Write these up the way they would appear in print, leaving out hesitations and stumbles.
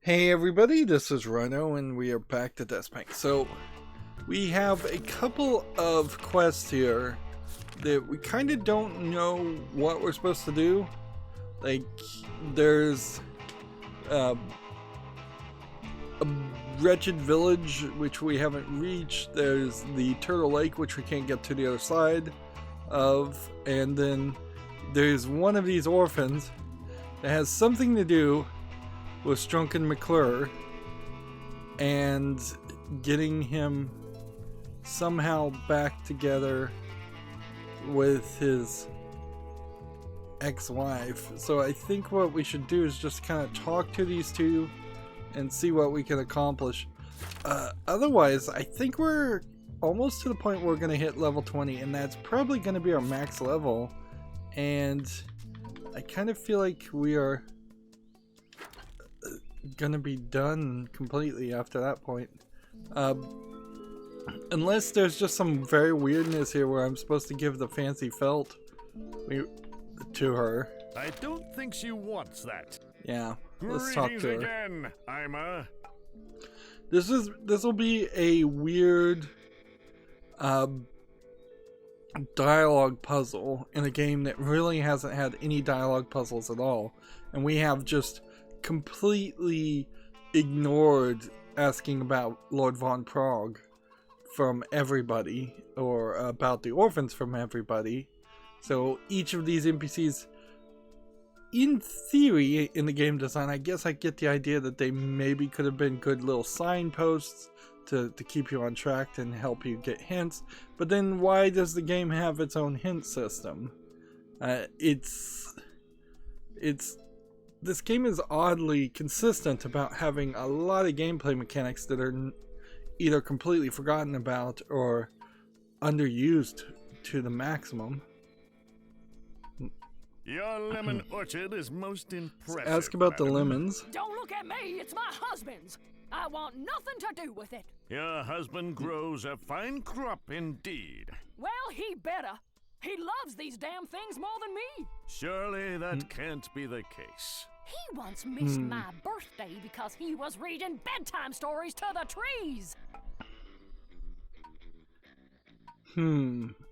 Hey everybody, this is Rydo and we are back to DeathSpank. So, we have a couple of quests here that we kind of don't know what we're supposed to do. Like, there's a wretched village which we haven't reached, there's the Turtle Lake which we can't get to the other side of, and then there's one of these orphans that has something to do with Strunken McClure and getting him somehow back together with his ex-wife. So I think what we should do is just kind of talk to these two and see what we can accomplish. Otherwise, I think we're almost to the point where we're going to hit level 20, and that's probably going to be our max level. And I kind of feel like we are gonna be done completely after that point, unless there's just some very weirdness here where I'm supposed to give the fancy felt to her. I don't think she wants that. Yeah, let's talk to her again, Ima. This will be a weird dialogue puzzle in a game that really hasn't had any dialogue puzzles at all, and we have just completely ignored asking about Lord Von Prague from everybody, or about the orphans from everybody. So each of these NPCs, in theory, in the game design, I guess I get the idea that they maybe could have been good little signposts to keep you on track and help you get hints. But then why does the game have its own hint system? This game is oddly consistent about having a lot of gameplay mechanics that are either completely forgotten about or underused to the maximum. Your lemon orchard is most impressive. Ask about the madam. lemons. Don't look at me, it's my husband's. I want nothing to do with it. Your husband grows a fine crop indeed. Well, he better. He loves these damn things more than me. Surely that can't be the case. He once missed my birthday because he was reading bedtime stories to the trees.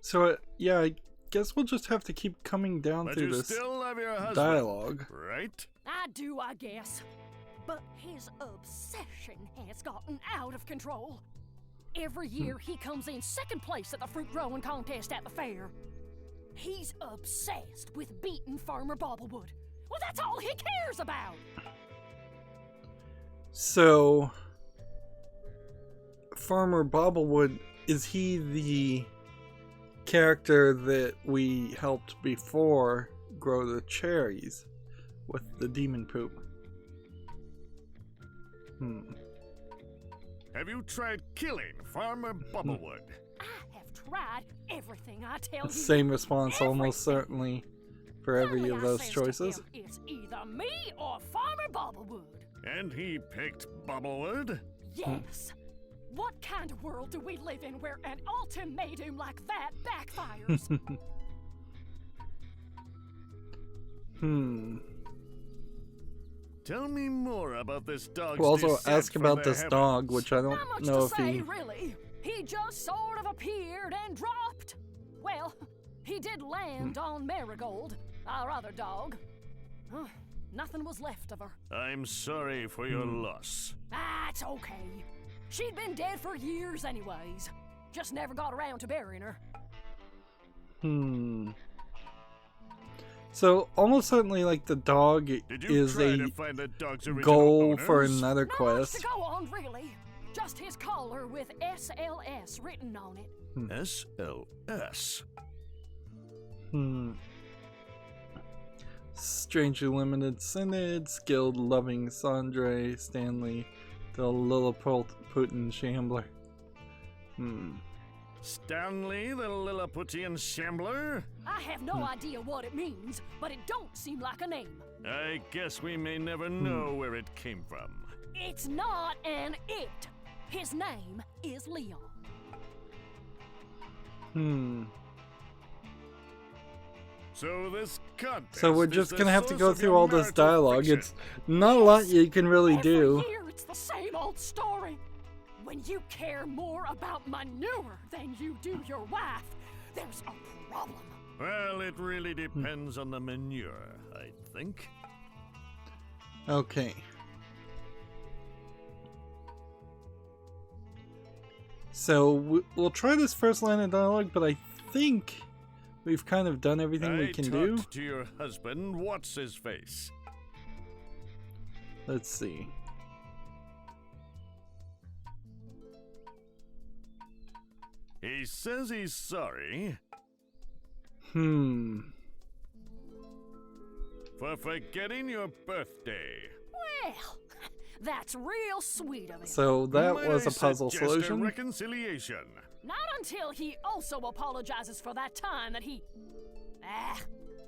So, yeah, I guess we'll just have to keep coming down But through you this still love your husband, dialogue. right? I do, I guess. But his obsession has gotten out of control. Every year he comes in second place at the fruit growing contest at the fair. He's obsessed with beating Farmer Bobblewood. Well, that's all he cares about. So, Farmer Bobblewood, is he the character that we helped before grow the cherries with the demon poop? Have you tried killing Farmer Bubblewood? I have tried everything I tell you. Same response almost Everything. certainly for every Finally, of I those says to choices. him, it's either me or Farmer Bobblewood. And he picked Bubblewood? Yes. What kind of world do we live in where an ultimatum like that backfires? Tell me more about this dog's We'll also descent ask from about the this dog, heavens. which I Not don't much know to if say, he... really. He just sort of appeared and dropped. Well, he did land on Marigold, our other dog. Nothing was left of her. I'm sorry for your loss. Ah, it's okay. She'd been dead for years anyways. Just never got around to burying her. So, almost certainly, like, the dog Did you is try a to find the dog's original goal for owners? another Not much quest. to go on, really. Just his collar with SLS written on it. SLS. Strangely Limited Synod, Skilled Loving Sandre, Stanley, the Lilliputian Shambler. Stanley, the Lilliputian Shambler? I have no idea what it means, but it don't seem like a name. I guess we may never know where it came from. It's not an it. His name is Leon. So this contest So we're is just the gonna have to source go of through your all this marital dialogue. friction. It's not a lot you can really Every do. year it's the same old story. When you care more about manure than you do your wife, there's a problem. Well, it really depends on the manure, I think. Okay. So we'll try this first line of dialogue, but I think we've kind of done everything we can do. I talked to your husband, what's his face? Let's see. He says he's sorry Hmm. for forgetting your birthday. Well, that's real sweet of him. So that Might was I a puzzle suggest solution. A reconciliation. Not until he also apologizes for that time that he...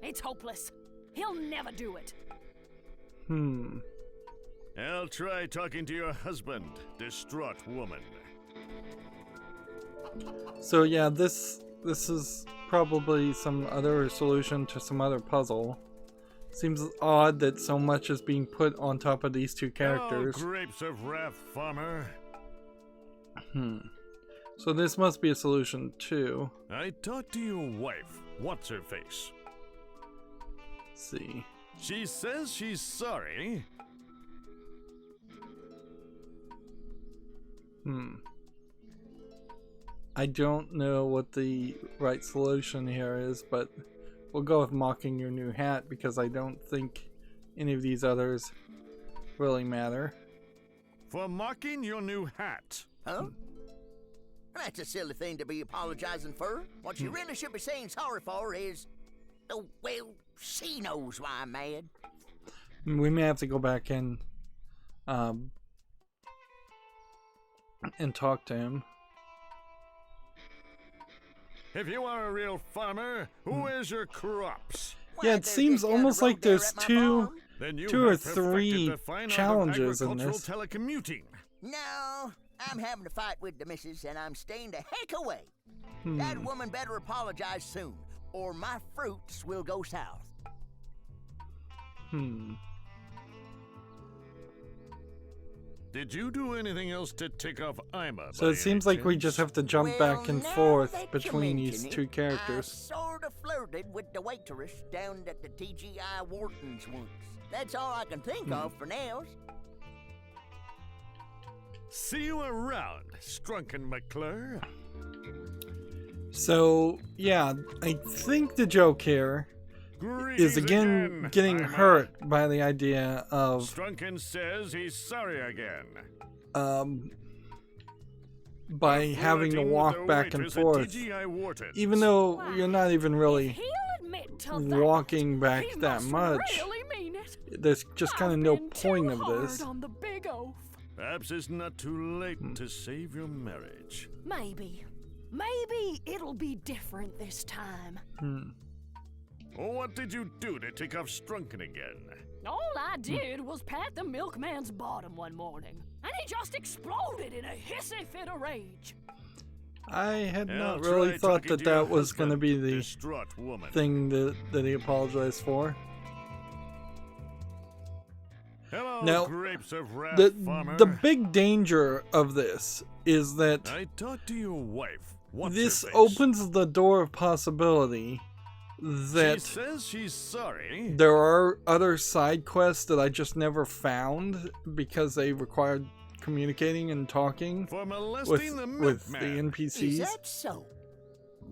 it's hopeless. He'll never do it. Hmm. I'll try talking to your husband, distraught woman. So yeah, this is probably some other solution to some other puzzle. Seems odd that so much is being put on top of these two characters. Oh, grapes of wrath, farmer. So this must be a solution too. I talked to your wife. What's her face? Let's see. She says she's sorry. I don't know what the right solution here is, but we'll go with mocking your new hat because I don't think any of these others really matter. For mocking your new hat. Huh? That's a silly thing to be apologizing for. What you really should be saying sorry for is... Oh, well, she knows why I'm mad. We may have to go back and talk to him. If you are a real farmer, who is your crops? Yeah, Why, it they're seems just down the almost road like there there's at my two farm. Then you or have perfected three the fine art of challenges in agricultural this. telecommuting. No, I'm having a fight with the missus, and I'm staying the heck away. That woman better apologize soon, or my fruits will go south. Did you do anything else to tick off Ima? So by it seems any like we chance? just have to jump Well, back and now forth that you between mention these it, two characters. I sort of flirted with the waitress down at the TGI Wharton's once. That's all I can think of for now. See you around, Strunken McClure. So yeah, I think the joke here is Greetings again getting Ima. hurt by the idea of Strunken says he's sorry again. by having to Flirting with walk the back and waitress at forth, TGI Wharton's. even though you're not even really If he'll admit to that, walking back he that must much. really mean it. There's just kind of I've no been point too of hard this. on the big oaf. Perhaps it's not too late to save your marriage. Maybe it'll be different this time. What did you do to tick off Strunken again? All I did was pat the milkman's bottom one morning, and he just exploded in a hissy fit of rage. I had I'll not try really thought talking that to your that was going to husband, be the distraught woman. thing that he apologized for. Hello, Now, grapes of wrath, farmer. the big danger of this is that I talked to your wife. What's this her face? opens the door of possibility She that says she's sorry. there are other side quests that I just never found because they required communicating and talking For molesting with the the milkman. Is NPCs. that so?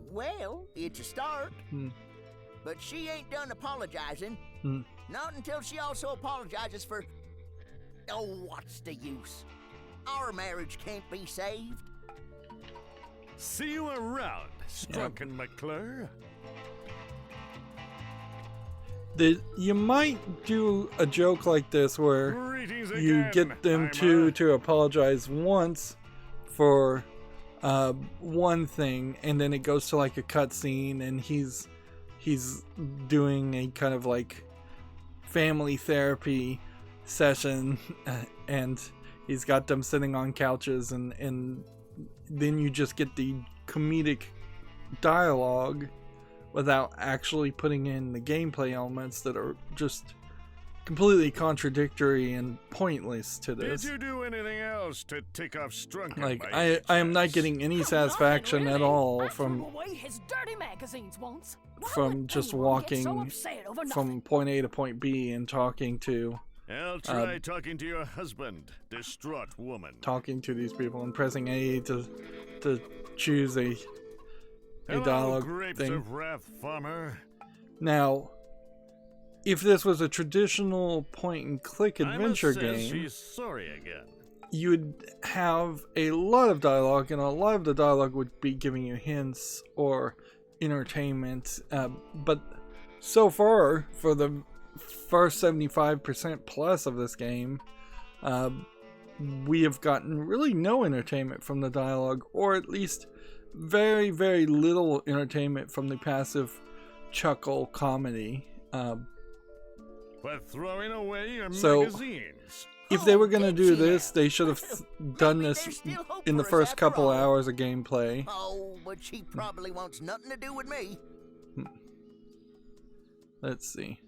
Well, it's a start. But she ain't done apologizing. Not until she also apologizes for... Oh, what's the use? Our marriage can't be saved. See you around, Strunken McClure. You might do a joke like this where Greetings you again, get them Ima. to apologize once for one thing, and then it goes to like a cutscene, and he's doing a kind of like family therapy session, and he's got them sitting on couches, and then you just get the comedic dialogue without actually putting in the gameplay elements that are just completely contradictory and pointless to this. Did you do anything else to take off Strunk? Like, I am not getting any satisfaction at all from just walking from point A to point B and talking to I'll try talking to your husband, distraught woman. Talking to these people and pressing A to choose a dialogue grapes thing. Of wrath, farmer. Now, if this was a traditional point-and-click adventure game, she's sorry again. you would have a lot of dialogue, and a lot of the dialogue would be giving you hints or entertainment. But so far, for the first 75% plus of this game, we have gotten really no entertainment from the dialogue, or at least very, very little entertainment from the passive chuckle comedy. But throwing away your So, magazines. if they were going to do this, they should have done this in the first couple hours of gameplay. Oh, but she probably wants nothing to do with me. Let's see.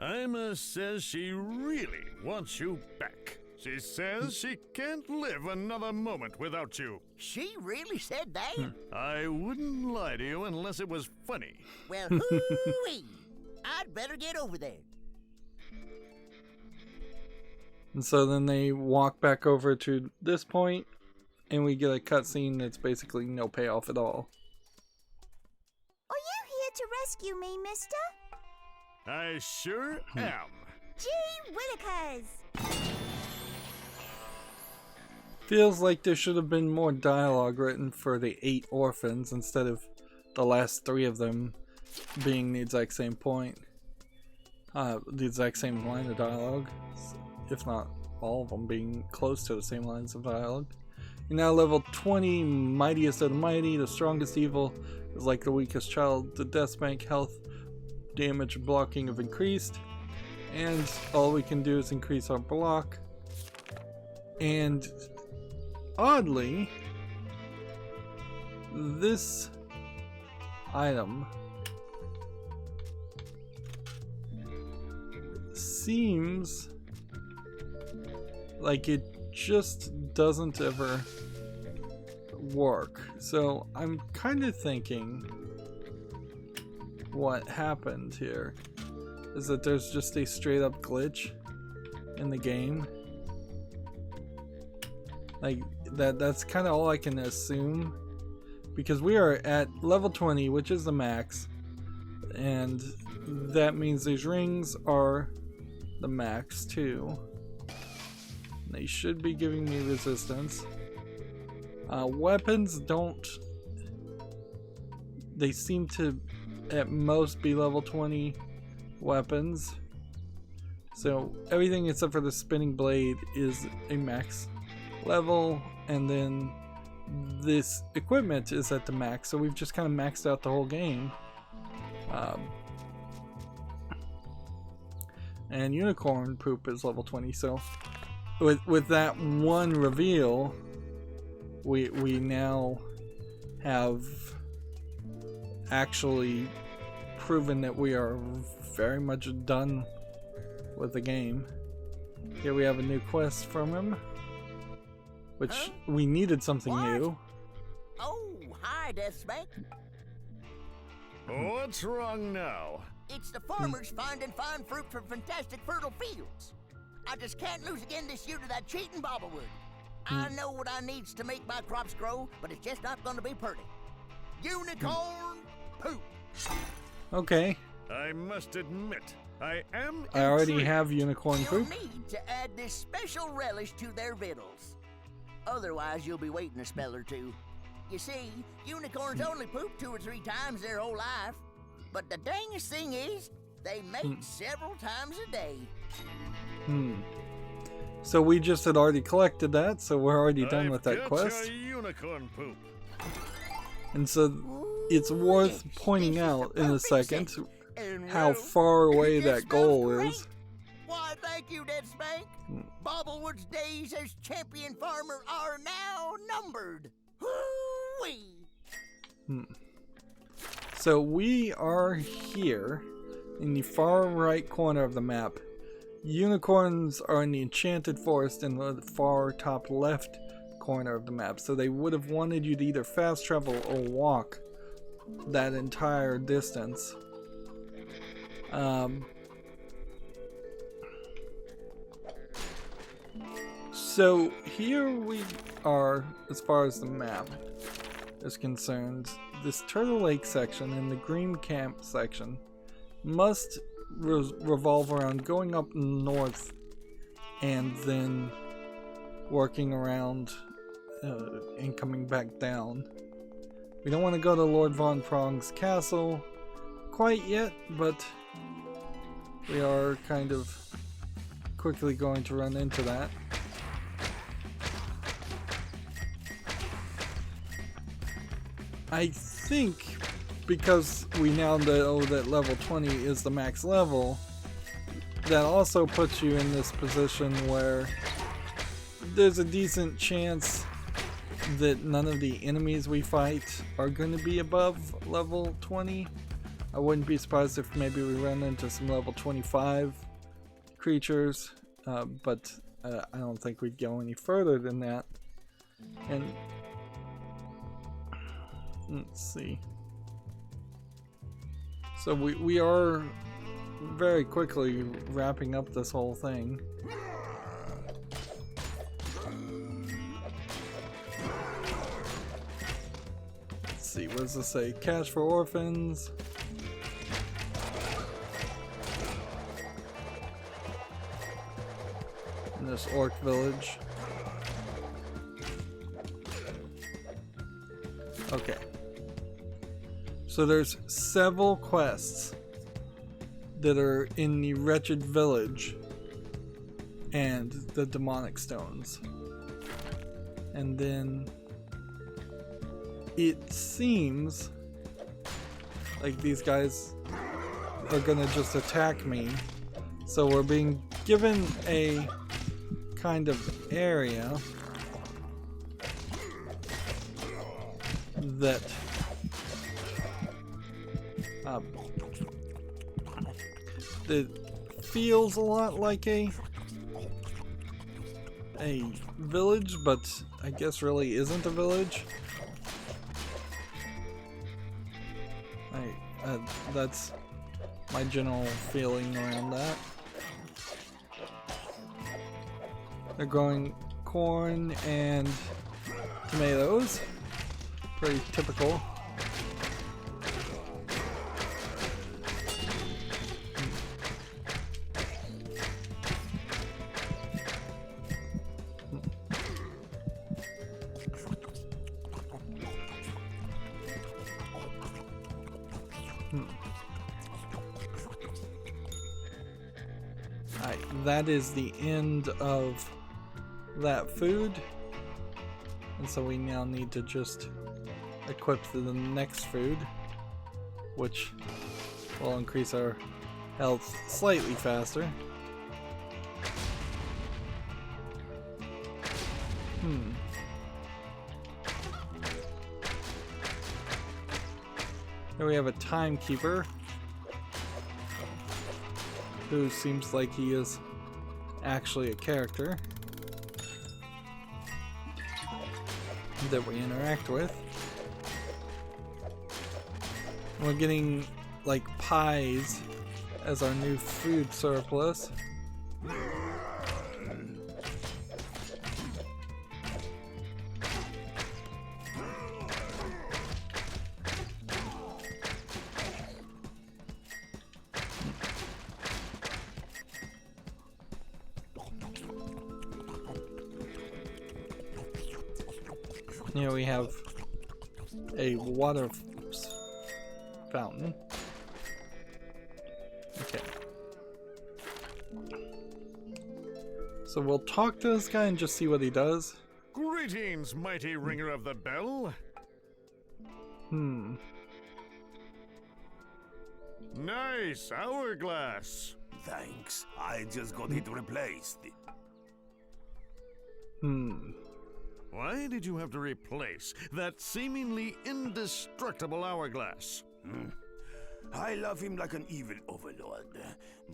Ima says she really wants you back. She says she can't live another moment without you. She really said that? I wouldn't lie to you unless it was funny. Well, hoo-wee. I'd better get over there. And so then they walk back over to this point, and we get a cutscene that's basically no payoff at all. Are you here to rescue me, mister? I sure am. Gee willikers! Feels like there should have been more dialogue written for the 8 orphans instead of the last 3 of them being the exact same point. The exact same line of dialogue, if not all of them being close to the same lines of dialogue. You're now level 20, mightiest of the mighty, the strongest evil is like the weakest child. The DeathSpank health, damage, and blocking have increased, and all we can do is increase our block. And oddly, this item seems like it just doesn't ever work. So I'm kind of thinking what happened here is that there's just a straight up glitch in the game. Like that's kind of all I can assume, because we are at level 20, which is the max, and that means these rings are the max too. They should be giving me resistance. Weapons don't, they seem to at most be level 20 weapons, so everything except for the spinning blade is a max level, and then this equipment is at the max, so we've just kind of maxed out the whole game. And unicorn poop is level 20, so with that one reveal, we now have actually proven that we are very much done with the game. Here we have a new quest from him, which we needed something new. Oh, hi, DeathSpank. What's wrong now? It's the farmers finding fine fruit from fantastic fertile fields. I just can't lose again this year to that cheating bobblewood. I know what I needs to make my crops grow, but it's just not going to be pretty. Unicorn poop. Okay. I must admit, I am I already intrigued. have unicorn You'll poop. need to add this special relish to their victuals. Otherwise, you'll be waiting a spell or two. You see, unicorns only poop 2 or 3 times their whole life. But the dangest thing is, they mate several times a day. So we just had already collected that, so we're already done with that I've got quest. your unicorn poop. And so it's worth Yes, pointing this is out the in a perfect second scent. And how well, far away it that smells goal great. is. Why, thank you, DeathSpank. Bobblewood's days as champion farmer are now numbered. Hoo-wee. So we are here in the far right corner of the map. Unicorns are in the enchanted forest in the far top left corner of the map. So they would have wanted you to either fast travel or walk that entire distance. So here we are as far as the map is concerned. This Turtle Lake section and the Green Camp section must revolve around going up north and then working around and coming back down. We don't want to go to Lord Von Prong's castle quite yet, but we are kind of quickly going to run into that. I think because we now know that level 20 is the max level, that also puts you in this position where there's a decent chance that none of the enemies we fight are going to be above level 20. I wouldn't be surprised if maybe we run into some level 25 creatures, but I don't think we'd go any further than that. And let's see. So we are very quickly wrapping up this whole thing. Let's see, what does this say? Cash for orphans. In this orc village. Okay. So there's several quests that are in the Wretched Village and the Demonic Stones. And then it seems like these guys are gonna just attack me. So we're being given a kind of area that it feels a lot like a village, but I guess really isn't a village. That's my general feeling around that. They're growing corn and tomatoes. Pretty typical. Alright, that is the end of that food. And so we now need to just equip the next food, which will increase our health slightly faster. Here we have a timekeeper who seems like he is actually a character that we interact with. We're getting like pies as our new food surplus. Here we have a water fountain. Okay. So we'll talk to this guy and just see what he does. Greetings, mighty ringer of the bell. Nice hourglass. Thanks. I just got it replaced. Why did you have to replace that seemingly indestructible hourglass? I love him like an evil overlord,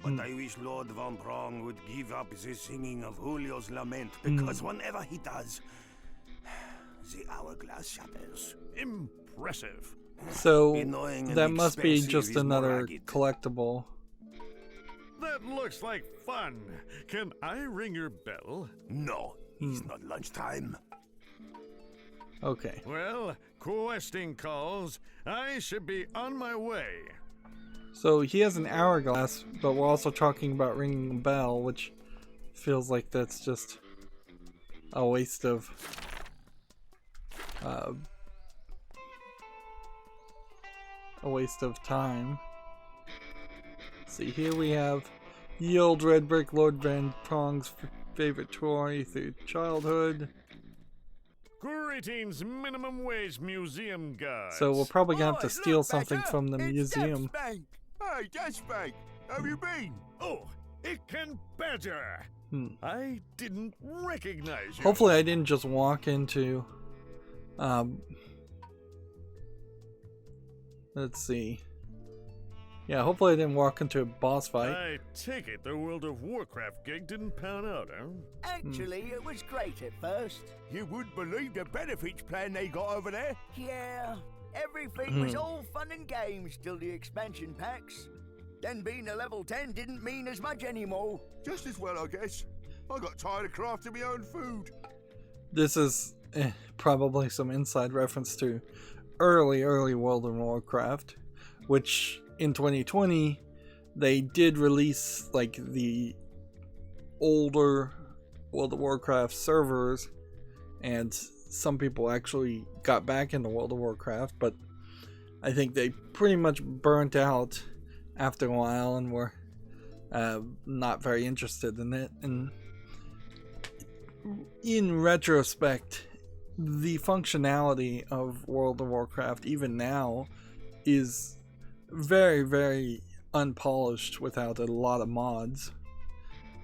but I wish Lord Von Prong would give up the singing of Julio's lament, because whenever he does, the hourglass shatters. Impressive. So Annoying and that must be expensive just is another more ragged. collectible. That looks like fun. Can I ring your bell? No, it's not lunchtime. Okay. Well, questing calls. I should be on my way. So he has an hourglass, but we're also talking about ringing a bell, which feels like that's just a waste of time. See, here we have Ye Old Red Brick, Lord Van Prong's favorite toy through childhood. Greetings, minimum wage museum guys. So we're probably gonna have to Boys, steal look, something Badger, from the it's museum. DeathSpank. Hey, DeathSpank, how you been? Oh, it can Badger. I didn't recognize you. Hopefully I didn't just walk into let's see. Yeah, hopefully I didn't walk into a boss fight. I take it the World of Warcraft gig didn't pan out, huh? Actually, it was great at first. You wouldn't believe the benefits plan they got over there. Yeah, everything was all fun and games till the expansion packs. Then being a level 10 didn't mean as much anymore. Just as well, I guess. I got tired of crafting my own food. This is probably some inside reference to early World of Warcraft, which in 2020 they did release like the older World of Warcraft servers, and some people actually got back into World of Warcraft, but I think they pretty much burnt out after a while and were not very interested in it. And in retrospect, the functionality of World of Warcraft even now is very unpolished without a lot of mods.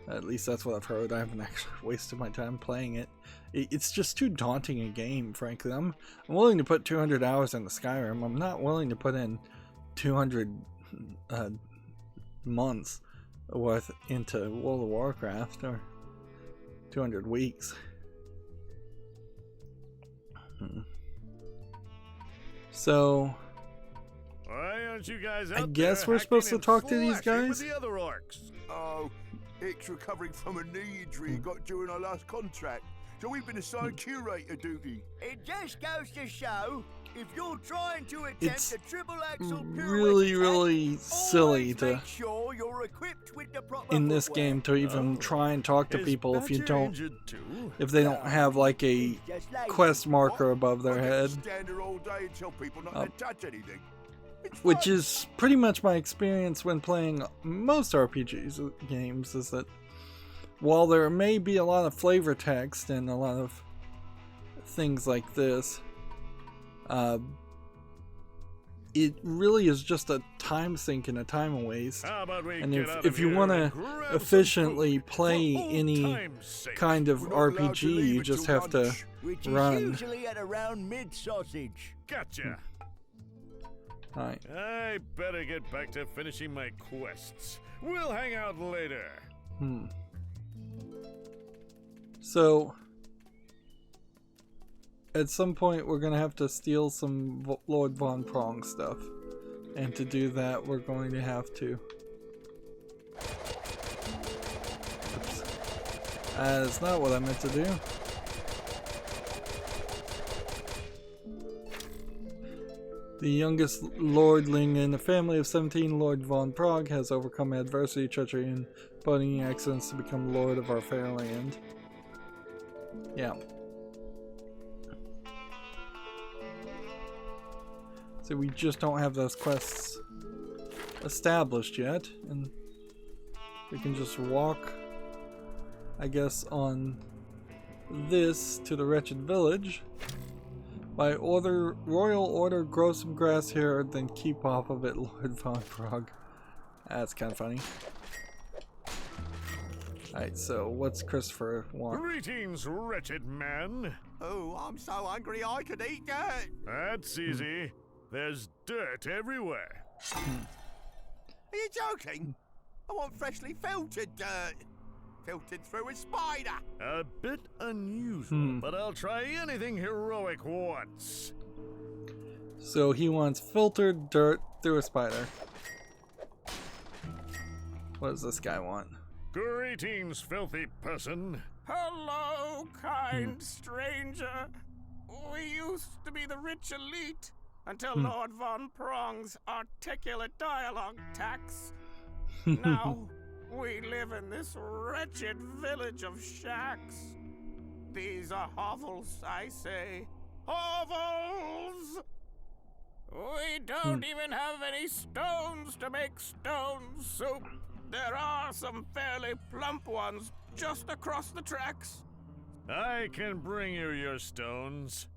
At least that's what I've heard. I haven't actually wasted my time playing it. It's just too daunting a game, frankly. I'm willing to put 200 hours into Skyrim. I'm not willing to put in 200 months worth into World of Warcraft, or 200 weeks. So Why aren't you guys I out guess there we're supposed to hacking talk and to these slashing guys? with the other orcs? Oh, Ick's recovering from a knee injury he got during our last contract, so we've been assigned curator duty. It just goes to show, if you're trying to attempt It's a triple axel pirouette really attack, silly always to, make sure you're equipped with the proper in this footwear. game, to even try and talk to Is people if you Badger don't, injured too? if they don't have like a Just like quest marker above their I head, can stand there all day and tell people not to touch anything. It's which fun. is pretty much my experience when playing most RPGs games, is that while there may be a lot of flavor text and a lot of things like this, it really is just a time sink and a time waste. How about we And get out if of you here want and to grab some efficiently food, play for old any time's sake. kind of We're not allowed to RPG, leave you just until have to lunch. which is run. usually at around mid-sausage. Gotcha. Alright. I better get back to finishing my quests. We'll hang out later. So at some point we're gonna have to steal some Lord Von Prong stuff, and to do that we're going to have to that's not what I meant to do. The youngest lordling in a family of 17, Lord Von Prong, has overcome adversity, treachery, and boating accidents to become lord of our fair land. Yeah. So we just don't have those quests established yet, and we can just walk, I guess, on this to the wretched village. By royal order, grow some grass here, then keep off of it, Lord Von Prong. That's kind of funny. Alright, so what's Christopher want? Greetings, wretched man. Oh, I'm so hungry I could eat that. That's easy. There's dirt everywhere. Are you joking? I want freshly filtered dirt. Filtered through a spider. A bit unusual, but I'll try anything heroic once. So he wants filtered dirt through a spider. What does this guy want? Greetings, filthy person. Hello, kind stranger. We used to be the rich elite until Lord Von Prong's articulate dialogue tax. Now, we live in this wretched village of shacks. These are hovels, I say. Hovels! We don't even have any stones to make stone soup. There are some fairly plump ones just across the tracks. I can bring you your stones.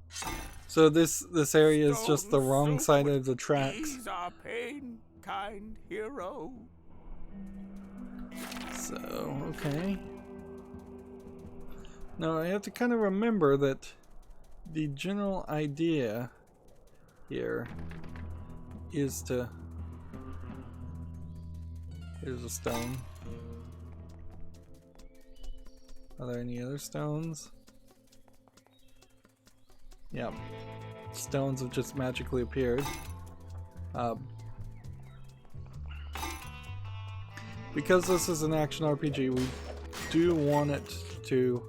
So this area is just the wrong side of the tracks. Ease our pain, kind hero. So, okay. Now I have to kind of remember that the general idea here is to... Here's a stone. Are there any other stones? Yep. Stones have just magically appeared. Because this is an action RPG, we do want it to...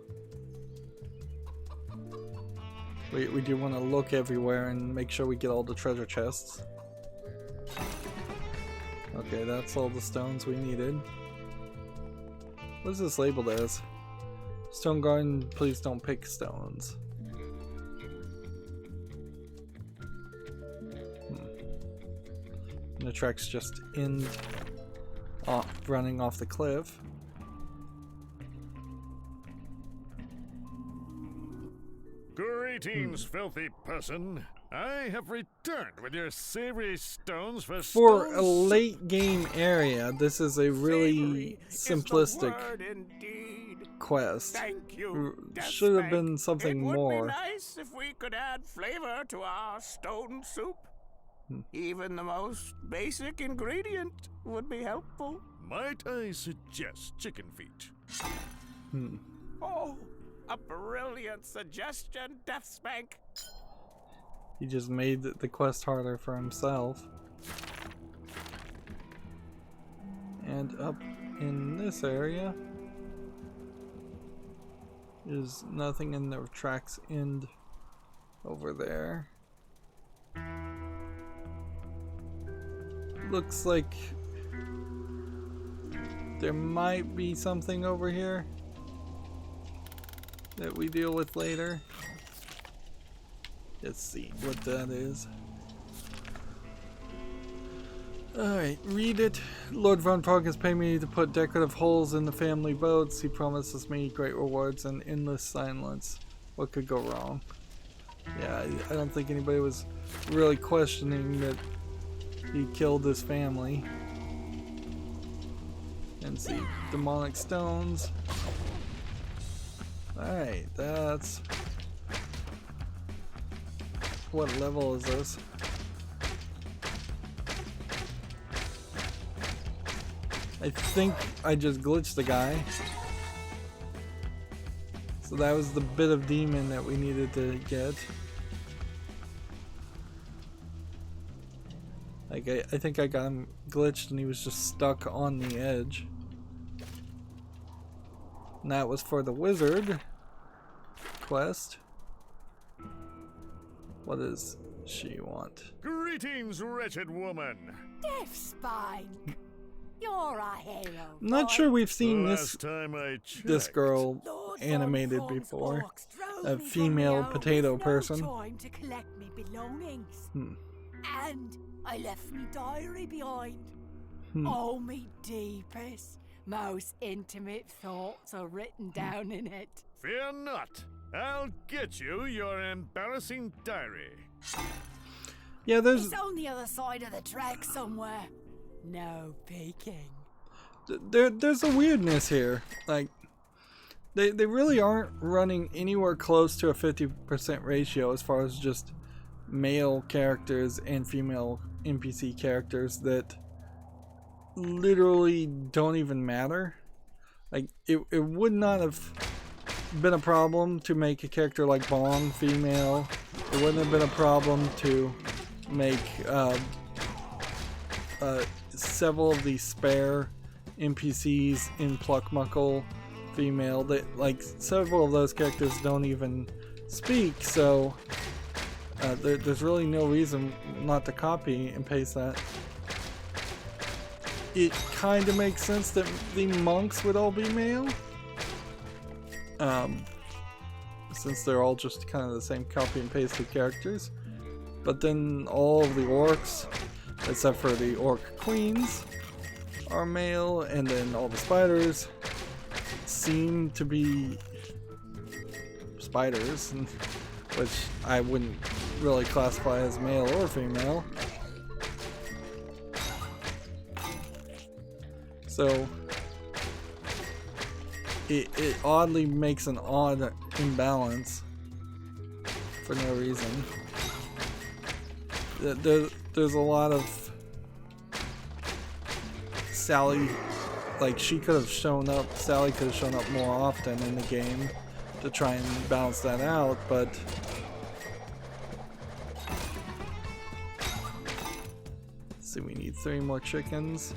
We do want to look everywhere and make sure we get all the treasure chests. Okay, that's all the stones we needed. What is this labeled as? Stone Garden, please don't pick stones. And the tracks just end off, running off the cliff. Greetings, filthy person. I have returned with your savory stones for a late game area, this is a really simplistic quest. Thank you, Should have been something more. It would be nice if we could add flavor to our stone soup. Even the most basic ingredient would be helpful. Might I suggest chicken feet? Oh, a brilliant suggestion, DeathSpank. He just made the quest harder for himself. And up in this area is nothing, in the tracks end over there. Looks like there might be something over here that we deal with later. Let's see what that is. Alright, read it. Lord Von Prong has paid me to put decorative holes in the family boats. He promises me great rewards and endless silence. What could go wrong? Yeah, I don't think anybody was really questioning that he killed his family. And see, demonic stones. Alright, that's... What level is this? I think I just glitched the guy. So that was the bit of demon that we needed to get. Like, I think I got him glitched and he was just stuck on the edge. And that was for the wizard quest. What does she want? Greetings, wretched woman. DeathSpank, you're a hero. I'm not sure we've seen Last time I checked. this girl animated before. A female potato person. Time to collect me belongings. And I left me diary behind. All me deepest, most intimate thoughts are written down in it. Fear not. I'll get you your embarrassing diary. Yeah, there's... It's on the other side of the track somewhere. No peeking. There's a weirdness here. Like, they really aren't running anywhere close to a 50% ratio as far as just male characters and female NPC characters that literally don't even matter. Like, it would not have been a problem to make a character like Bong female. It wouldn't have been a problem to make several of these spare NPCs in Pluckmuckle female. That, like, several of those characters don't even speak, so there's really no reason not to copy and paste that. It kind of makes sense that the monks would all be male, since they're all just kind of the same copy and pasted characters. But then all of the orcs, except for the orc queens, are male, and then all the spiders seem to be spiders, which I wouldn't really classify as male or female. So it oddly makes an odd imbalance for no reason. There's a lot of Sally, like, she could have shown up, Sally could have shown up more often in the game to try and balance that out, but let's see, we need 3 more chickens.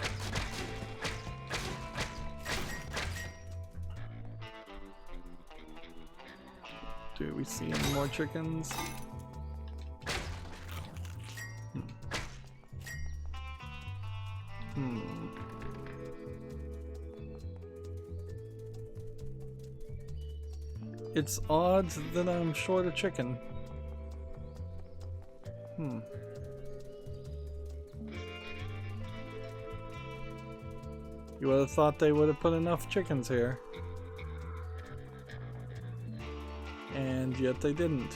Do we see any more chickens? It's odd that I'm short a chicken. You would have thought they would have put enough chickens here. And yet they didn't.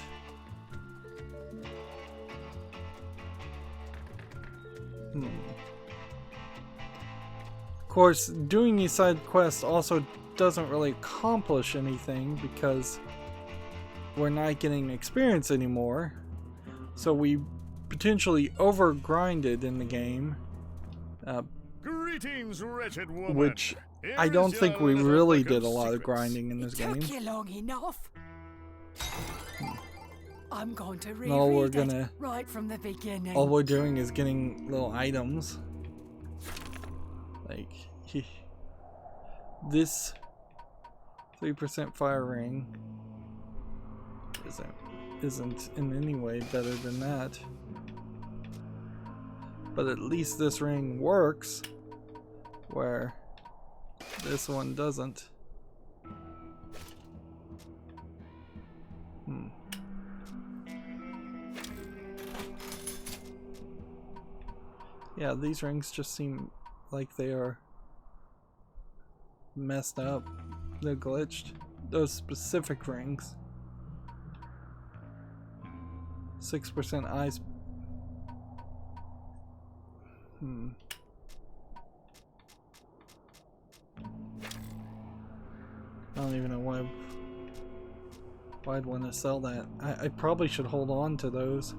Of course, doing these side quests also doesn't really accomplish anything because we're not getting experience anymore. So we potentially overgrinded in the game. Greetings, wretched woman. Which I don't think we really did a lot of grinding in this game. Took you long enough. I'm going to we're reread it right from the beginning. All we're doing is getting little items. Like, this 3% fire ring isn't in any way better than that. But at least this ring works, where this one doesn't. Yeah, these rings just seem like they are messed up. They're glitched. Those specific rings. 6% eyes. I don't even know why I'd want to sell that. I probably should hold on to those,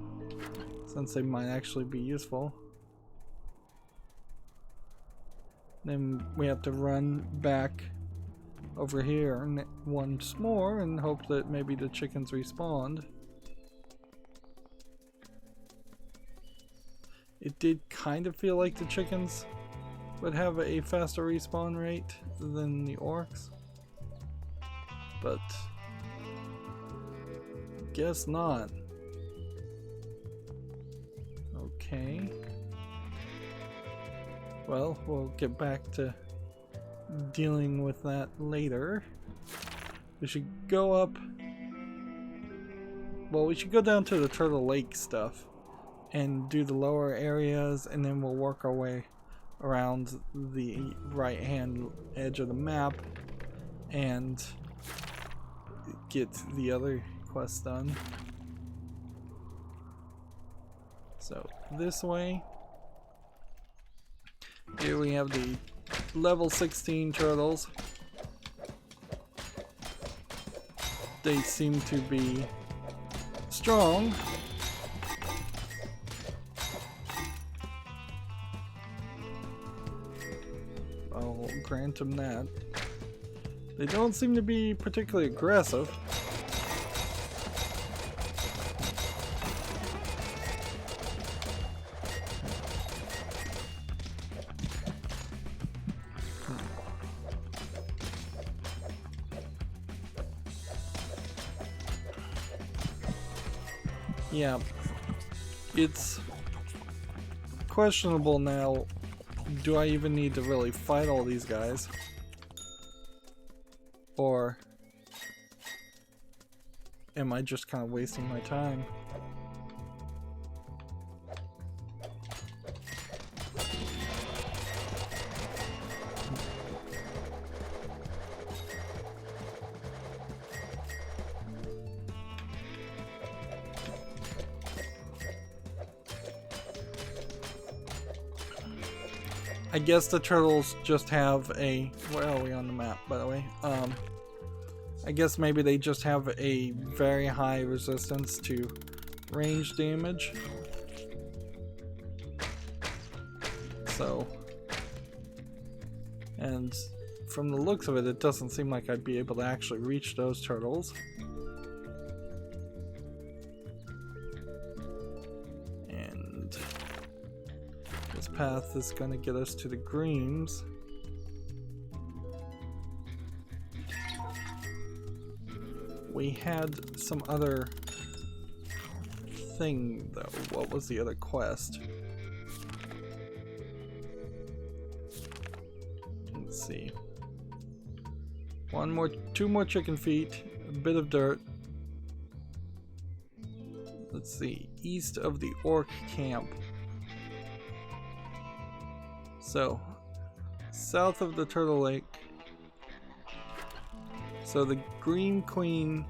since they might actually be useful. Then we have to run back over here once more and hope that maybe the chickens respawned. It did kind of feel like the chickens would have a faster respawn rate than the orcs, but guess not. Okay. Well, we'll get back to dealing with that later. We should go up. Well, we should go down to the Turtle Lake stuff and do the lower areas, and then we'll work our way around the right hand edge of the map and get the other quests done. So this way, here we have the level 16 turtles. They seem to be strong. grant them that. They don't seem to be particularly aggressive. Yeah, it's questionable now. Do I even need to really fight all these guys? Or am I just kind of wasting my time? I guess the turtles just have a... Where are we on the map, by the way? I guess maybe they just have a very high resistance to range damage. So... And from the looks of it, it doesn't seem like I'd be able to actually reach those turtles. Path is going to get us to the greens. We had some other thing though. What was the other quest? Let's see. Two more chicken feet, a bit of dirt. Let's see. East of the orc camp. So, south of the Turtle Lake. So the Green Queen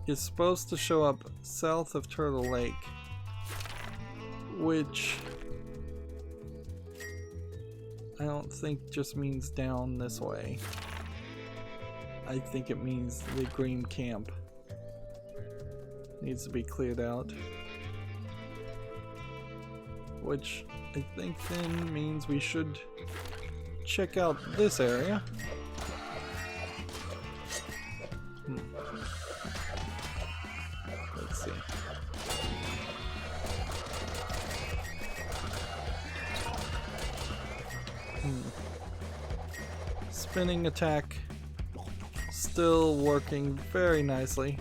is supposed to show up south of Turtle Lake, which I don't think just means down this way. I think it means the Green Camp needs to be cleared out, which I think then means we should check out this area. Let's see. Spinning attack still working very nicely.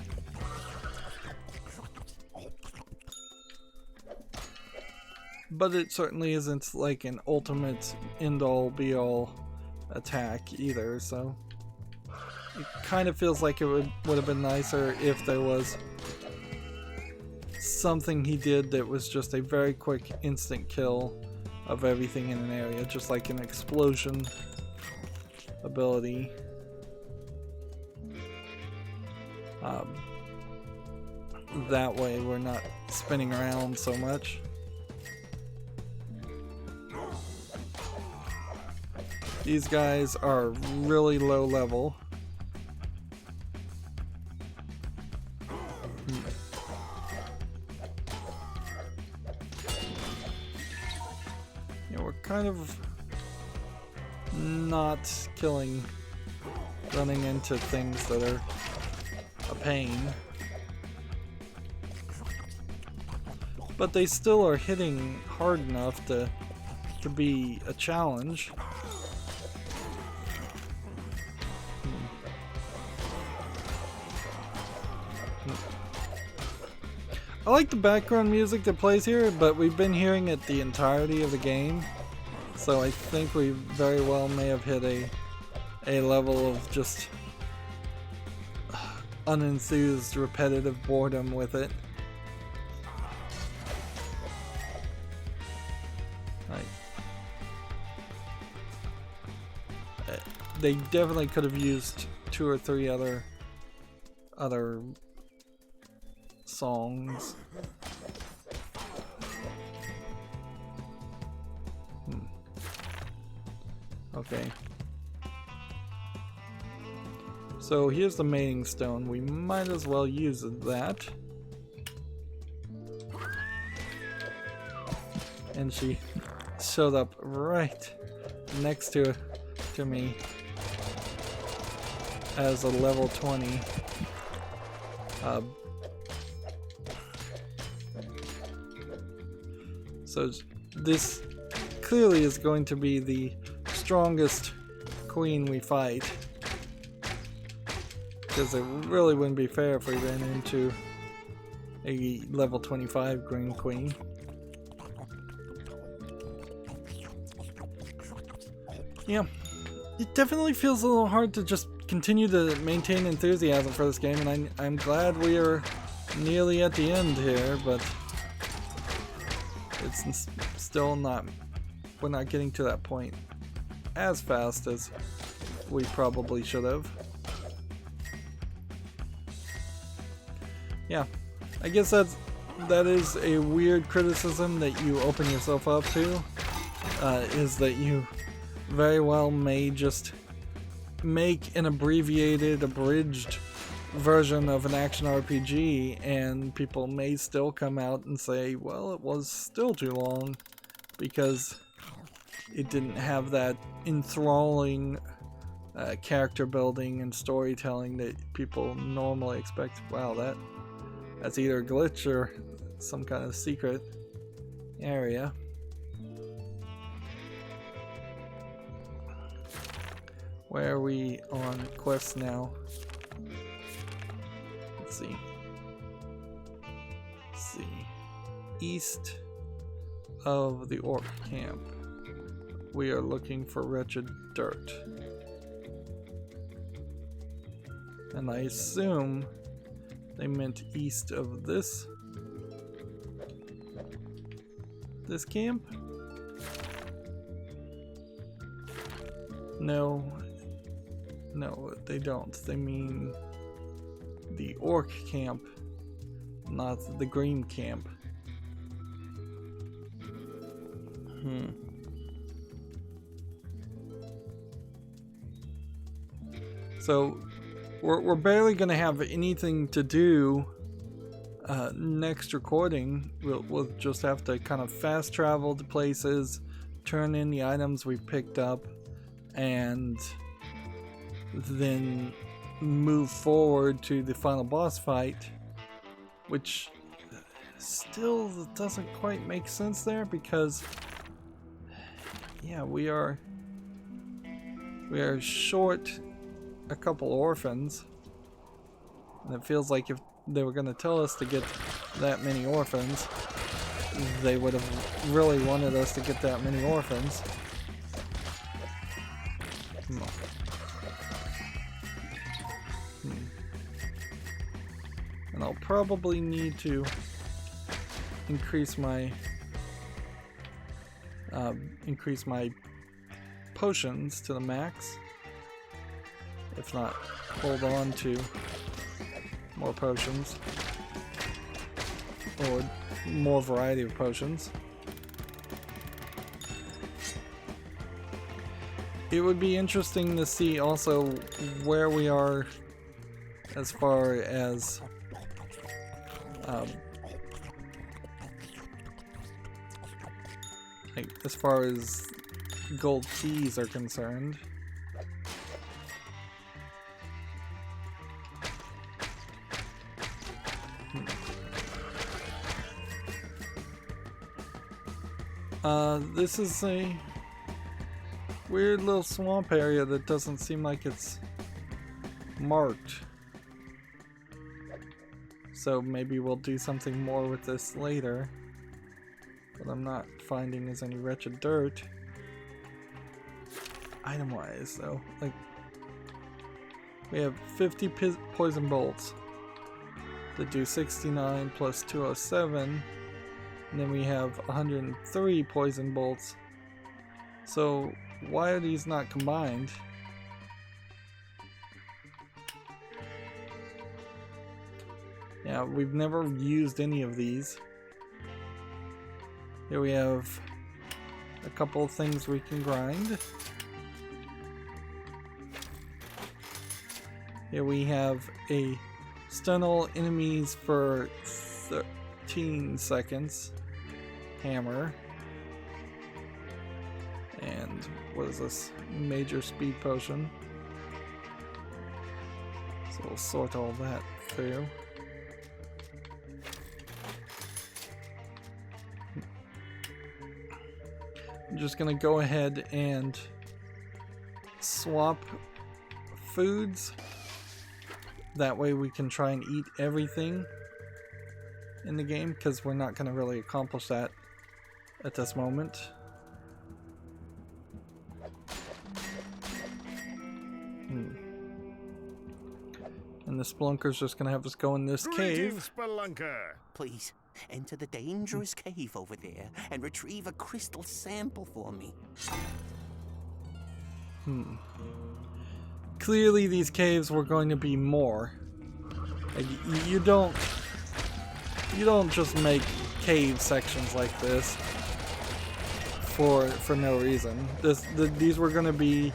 But it certainly isn't like an ultimate end-all be-all attack either, so it kind of feels like it would have been nicer if there was something he did that was just a very quick instant kill of everything in an area, just like an explosion ability. That way we're not spinning around so much. These guys are really low level. Yeah, we're kind of not running into things that are a pain. But they still are hitting hard enough to be a challenge. I like the background music that plays here, but we've been hearing it the entirety of the game, so I think we very well may have hit a level of just unenthused, repetitive boredom with it. They definitely could have used 2 or 3 other songs. Okay. So here's the mating stone. We might as well use that. And she showed up right next to to me as a level 20. So this clearly is going to be the strongest queen we fight, because it really wouldn't be fair if we ran into a level 25 green queen. Yeah, it definitely feels a little hard to just continue to maintain enthusiasm for this game, and I'm glad we are nearly at the end here, but it's still not, we're not getting to that point as fast as we probably should have. Yeah, I guess that is a weird criticism that you open yourself up to, is that you very well may just make an abbreviated, abridged version of an action RPG, and people may still come out and say, well, it was still too long because it didn't have that enthralling character building and storytelling that people normally expect. Wow, that's either a glitch or some kind of secret area. Where are we on quest now? Let's see. East of the orc camp. We are looking for wretched dirt. And I assume they meant east of this camp? No, they don't. They mean the orc camp, not the green camp. So we're barely gonna have anything to do next recording. We'll just have to kind of fast travel to places, turn in the items we've picked up, and then move forward to the final boss fight, which still doesn't quite make sense there, because yeah, we are short a couple orphans, and it feels like if they were going to tell us to get that many orphans, they would have really wanted us to get that many orphans. And I'll probably need to increase my potions to the max. If not, hold on to more potions, or more variety of potions. It would be interesting to see also where we are as far as gold keys are concerned. This is a weird little swamp area that doesn't seem like it's marked. So maybe we'll do something more with this later. But I'm not finding as any wretched dirt. Item-wise, though, like, we have 50 poison bolts that do 69 plus 207. And then we have 103 poison bolts. So why are these not combined? Yeah, we've never used any of these. Here we have a couple of things we can grind. Here we have a stun all enemies for 13 seconds. Hammer. And and what is this? Major speed potion. So we'll sort all that through. I'm just gonna go ahead and swap foods. That way we can try and eat everything in the game, because we're not gonna really accomplish that at this moment. And the Spelunker's just gonna have us go in this cave. Spelunker. Please, enter the dangerous cave over there and retrieve a crystal sample for me. Clearly these caves were going to be more. Like, you don't just make cave sections like this for no reason. These were going to be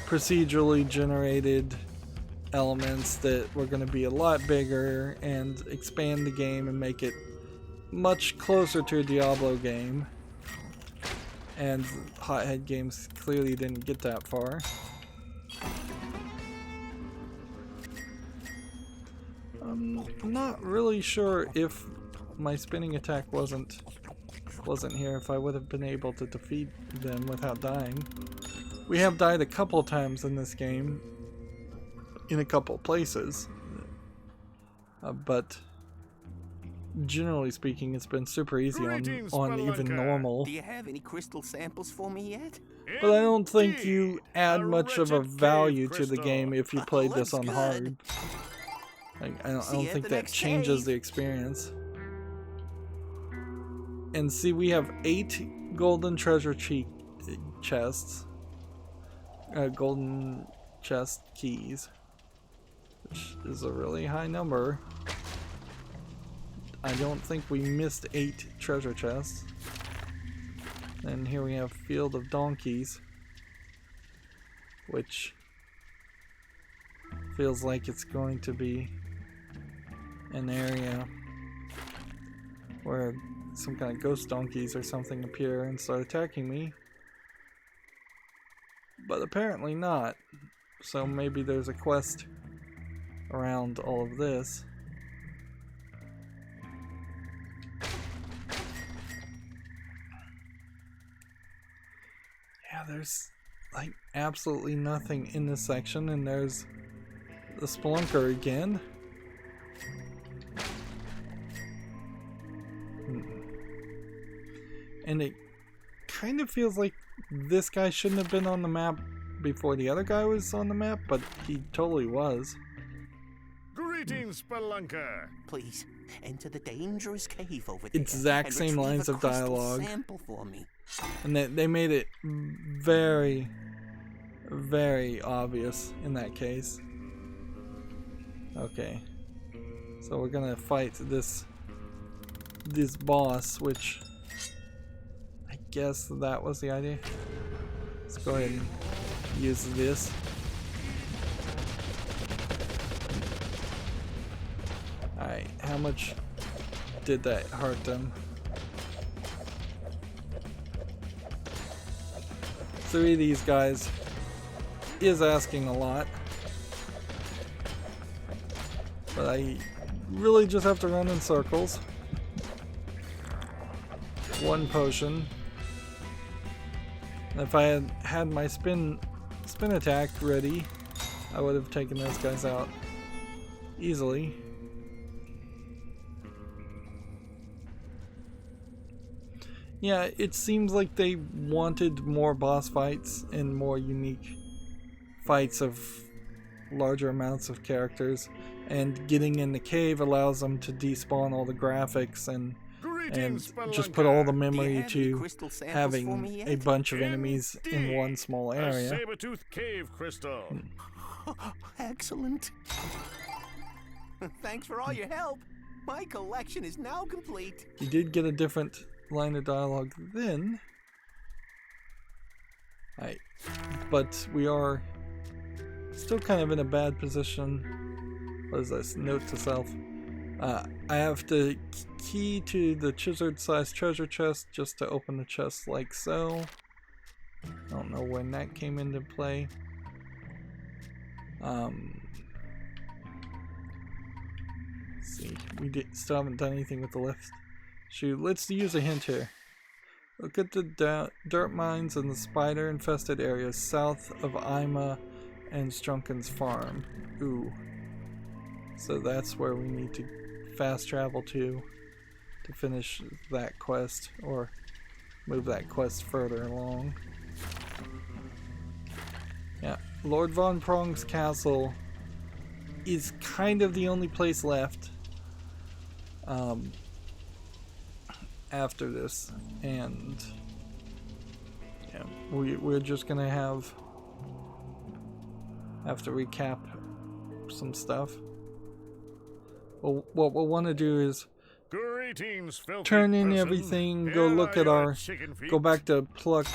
procedurally generated elements that were going to be a lot bigger and expand the game and make it much closer to a Diablo game. And Hothead Games clearly didn't get that far. I'm not really sure if my spinning attack wasn't here, if I would have been able to defeat them without dying. We have died a couple times in this game, in a couple places, but generally speaking, it's been super easy on even normal. Do you have any crystal samples for me yet? But I don't think you add much of a value to the game if you played this on hard. I don't think that changes the experience. And see, we have 8 golden treasure chests. Golden chest keys. Which is a really high number. I don't think we missed 8 treasure chests. And here we have Field of Donkeys. Which feels like it's going to be an area where some kind of ghost donkeys or something appear and start attacking me. But apparently not. So maybe there's a quest around all of this. Yeah, there's like absolutely nothing in this section, and there's the Spelunker again. And it kind of feels like this guy shouldn't have been on the map before the other guy was on the map, but he totally was. Greetings, Spelunker. Please, enter the dangerous cave over there. Exact same lines of dialogue. Sample for me. And they made it very, very obvious in that case. Okay. So we're gonna fight this boss, which I guess that was the idea. Let's go ahead and use this. Alright, how much did that hurt them? 3 of these guys is asking a lot. But I really just have to run in circles. 1 potion. And if I had my spin attack ready, I would have taken those guys out easily. Yeah, it seems like they wanted more boss fights and more unique fights of larger amounts of characters, and getting in the cave allows them to despawn all the graphics and just put all the memory to having a bunch of enemies in one small area. A saber-tooth cave crystal. Excellent. Thanks for all your help. My collection is now complete. You did get a different line of dialogue then. But we are still kind of in a bad position. What is this? Note to self. I have to key to the chiseled-sized treasure chest just to open the chest like so. I don't know when that came into play. Let's see, we still haven't done anything with the lift. Shoot, let's use a hint here. Look at the dirt mines and the spider-infested areas south of Ima and Strunken's farm. Ooh. So that's where we need to fast travel to finish that quest, or move that quest further along. Yeah, Lord Von Prong's castle is kind of the only place left after this, and yeah, we're just gonna have to recap some stuff. Well, what we'll want to do is Greetings, filthy turn in person. everything, go Here look are at your our, chicken feet. go back to pluck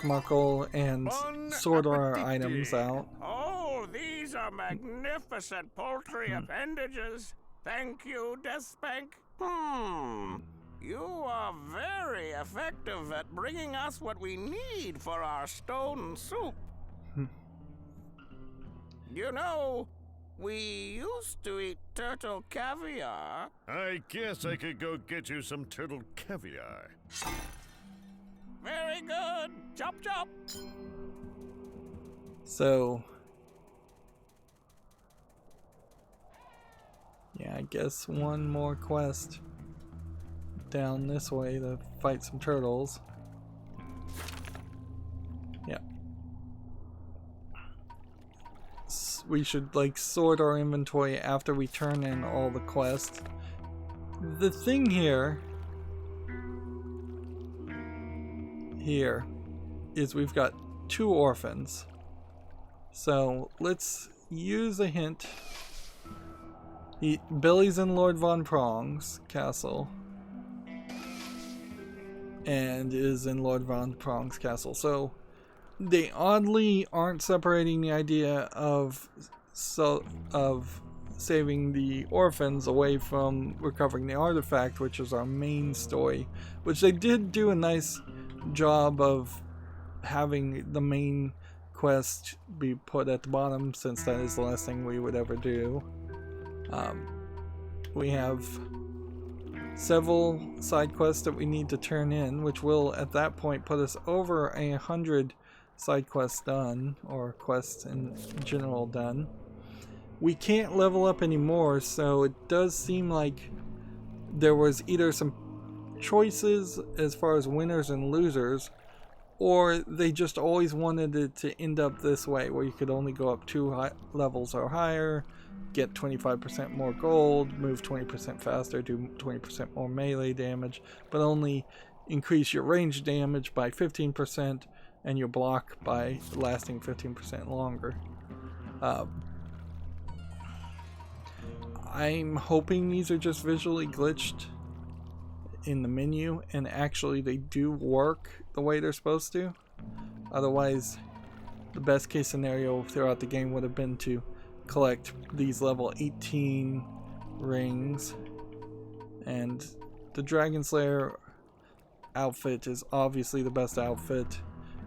muckle and Bon sort our appetit. items out. Oh, these are magnificent poultry appendages. Thank you, DeathSpank. You are very effective at bringing us what we need for our stone soup. You know, we used to eat turtle caviar. I guess I could go get you some turtle caviar. Very good. Chop chop. So yeah, I guess one more quest down this way to fight some turtles. Yeah. We should like sort our inventory after we turn in all the quests. The thing here is we've got 2 orphans. So let's use a hint. Billy's in Lord Von Prong's castle and is in Lord Von Prong's castle. So they oddly aren't separating the idea of saving the orphans away from recovering the artifact, which is our main story, which they did do a nice job of having the main quest be put at the bottom, since that is the last thing we would ever do. We have several side quests that we need to turn in, which will at that point put us over 100 side quests done, or quests in general done. We can't level up anymore, so it does seem like there was either some choices as far as winners and losers, or they just always wanted it to end up this way, where you could only go up 2 levels or higher, get 25% more gold, move 20% faster, do 20% more melee damage, but only increase your range damage by 15% and your block by lasting 15% longer. I'm hoping these are just visually glitched in the menu, and actually they do work the way they're supposed to. Otherwise, the best case scenario throughout the game would have been to collect these level 18 rings, and the Dragon Slayer outfit is obviously the best outfit.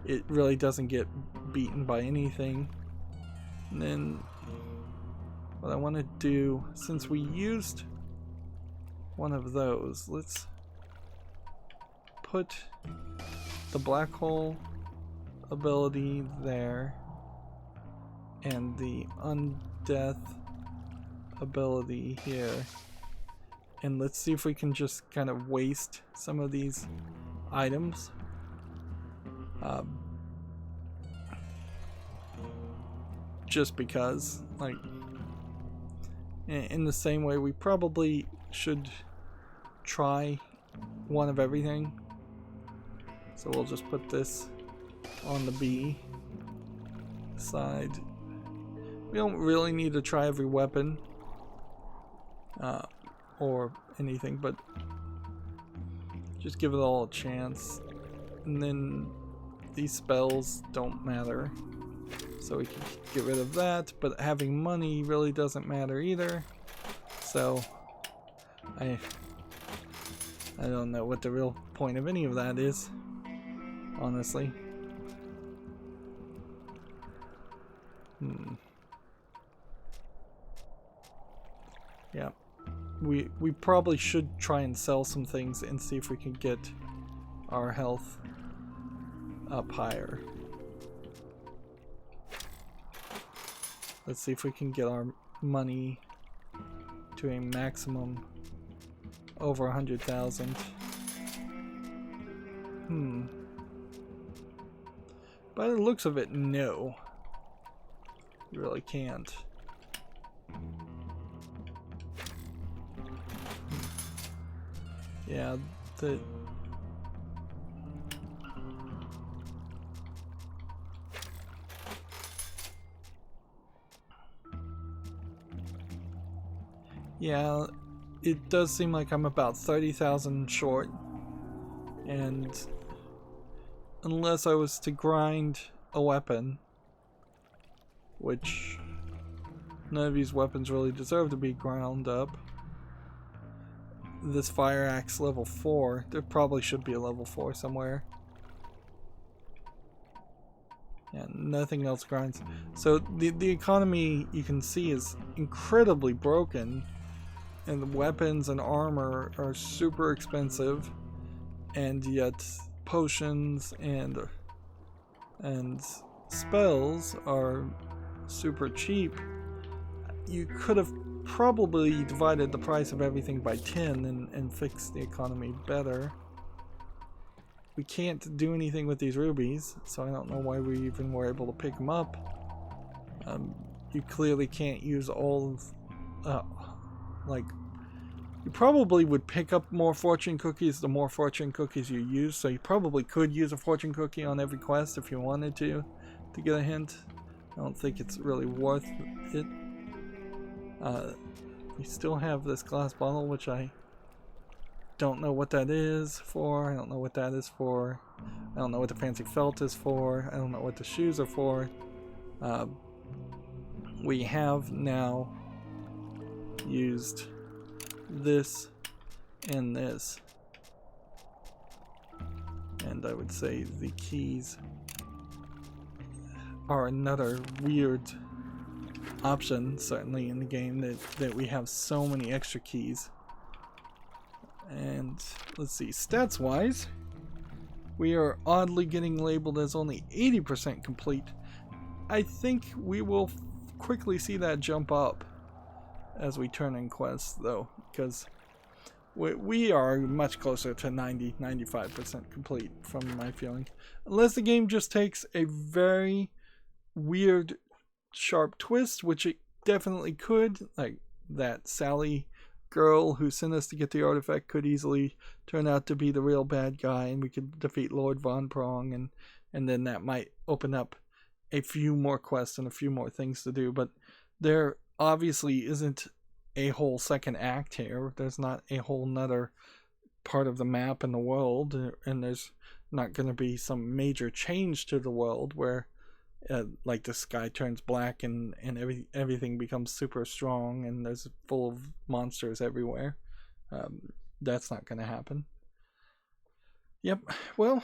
It really doesn't get beaten by anything. And then what I want to do, since we used one of those, let's put the black hole ability there and the undeath ability here, and let's see if we can just kind of waste some of these items. Just because, like, in the same way we probably should try one of everything. So we'll just put this on the B side. We don't really need to try every weapon or anything, but just give it all a chance. And then these spells don't matter, so we can get rid of that, but having money really doesn't matter either. So I don't know what the real point of any of that is, honestly. Yeah. We probably should try and sell some things and see if we can get our health up higher. Let's see if we can get our money to a maximum over 100,000. By the looks of it, no. You really can't. Yeah, yeah, it does seem like I'm about 30,000 short, and unless I was to grind a weapon, which none of these weapons really deserve to be ground up. This fire axe level 4, there probably should be a level 4 somewhere. Yeah, nothing else grinds. So the economy, you can see, is incredibly broken, and the weapons and armor are super expensive, and yet potions and spells are super cheap. You could have probably divided the price of everything by 10 and fixed the economy better. We can't do anything with these rubies, so I don't know why we even were able to pick them up. You clearly can't use all of, like, you probably would pick up more fortune cookies the more fortune cookies you use, so you probably could use a fortune cookie on every quest if you wanted to get a hint. I don't think it's really worth it. We still have this glass bottle, which I don't know what that is for. I don't know what that is for. I don't know what the fancy felt is for. I don't know what the shoes are for. We have now used this and this. And I would say the keys are another weird option, certainly in the game, that we have so many extra keys. And let's see, stats wise, we are oddly getting labeled as only 80% complete. I think we will quickly see that jump up as we turn in quests, though, because we are much closer to 95% complete from my feeling, unless the game just takes a very weird sharp twist, which it definitely could. Like that Sally girl who sent us to get the artifact could easily turn out to be the real bad guy, and we could defeat Lord Von Prong, and then that might open up a few more quests and a few more things to do. But there obviously isn't a whole second act here. There's not a whole nother part of the map in the world, and there's not going to be some major change to the world where like the sky turns black and everything becomes super strong and there's full of monsters everywhere. That's not going to happen. Yep, well,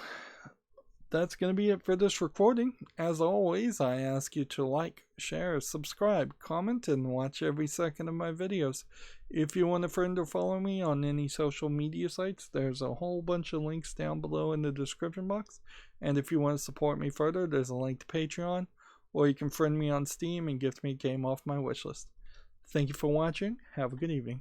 that's going to be it for this recording. As always, I ask you to like, share, subscribe, comment, and watch every second of my videos. If you want a friend or follow me on any social media sites, there's a whole bunch of links down below in the description box. And if you want to support me further, there's a link to Patreon, or you can friend me on Steam and gift me a game off my wishlist. Thank you for watching. Have a good evening.